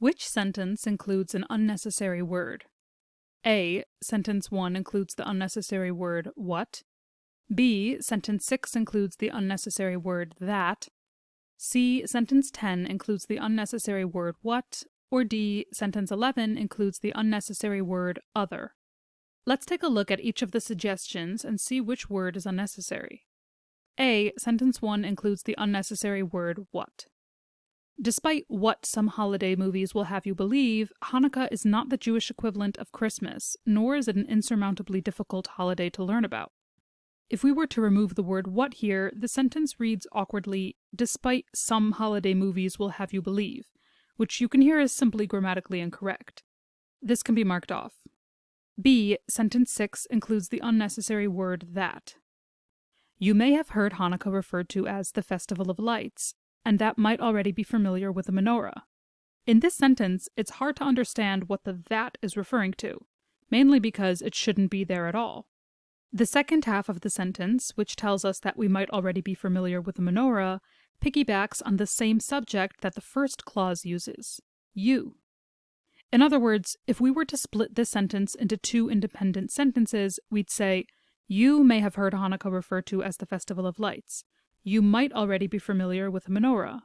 Which sentence includes an unnecessary word? A. Sentence 1 includes the unnecessary word what? B. Sentence 6 includes the unnecessary word that. C. Sentence 10 includes the unnecessary word what? Or D. Sentence 11 includes the unnecessary word other. Let's take a look at each of the suggestions and see which word is unnecessary. A. Sentence 1 includes the unnecessary word what. Despite what some holiday movies will have you believe, Hanukkah is not the Jewish equivalent of Christmas, nor is it an insurmountably difficult holiday to learn about. If we were to remove the word what here, the sentence reads awkwardly, despite some holiday movies will have you believe, which you can hear is simply grammatically incorrect. This can be marked off. B. Sentence 6 includes the unnecessary word that. You may have heard Hanukkah referred to as the Festival of Lights, and that might already be familiar with the menorah. In this sentence, it's hard to understand what the that is referring to, mainly because it shouldn't be there at all. The second half of the sentence, which tells us that we might already be familiar with the menorah, piggybacks on the same subject that the first clause uses, you. In other words, if we were to split this sentence into two independent sentences, we'd say, you may have heard Hanukkah referred to as the Festival of Lights. You might already be familiar with the menorah.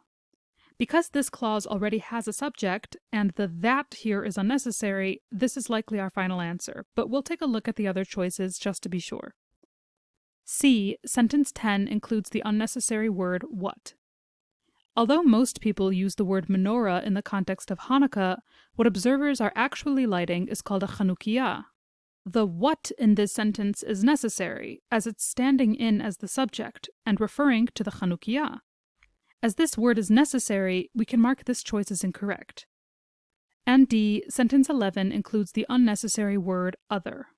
Because this clause already has a subject, and the that here is unnecessary, this is likely our final answer, but we'll take a look at the other choices just to be sure. C. Sentence 10 includes the unnecessary word what. Although most people use the word menorah in the context of Hanukkah, what observers are actually lighting is called a chanukiah. The what in this sentence is necessary, as it's standing in as the subject and referring to the chanukiah. As this word is necessary, we can mark this choice as incorrect. And D. Sentence 11 includes the unnecessary word other.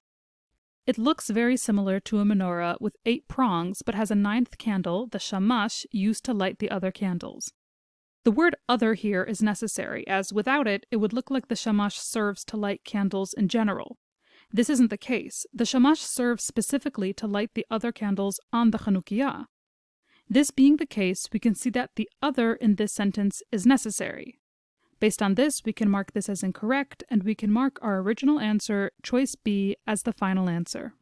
It looks very similar to a menorah with 8 prongs, but has a 9th candle, the shamash, used to light the other candles. The word other here is necessary, as without it, it would look like the shamash serves to light candles in general. This isn't the case. The shamash serves specifically to light the other candles on the chanukiah. This being the case, we can see that the other in this sentence is necessary. Based on this, we can mark this as incorrect, and we can mark our original answer, choice B, as the final answer.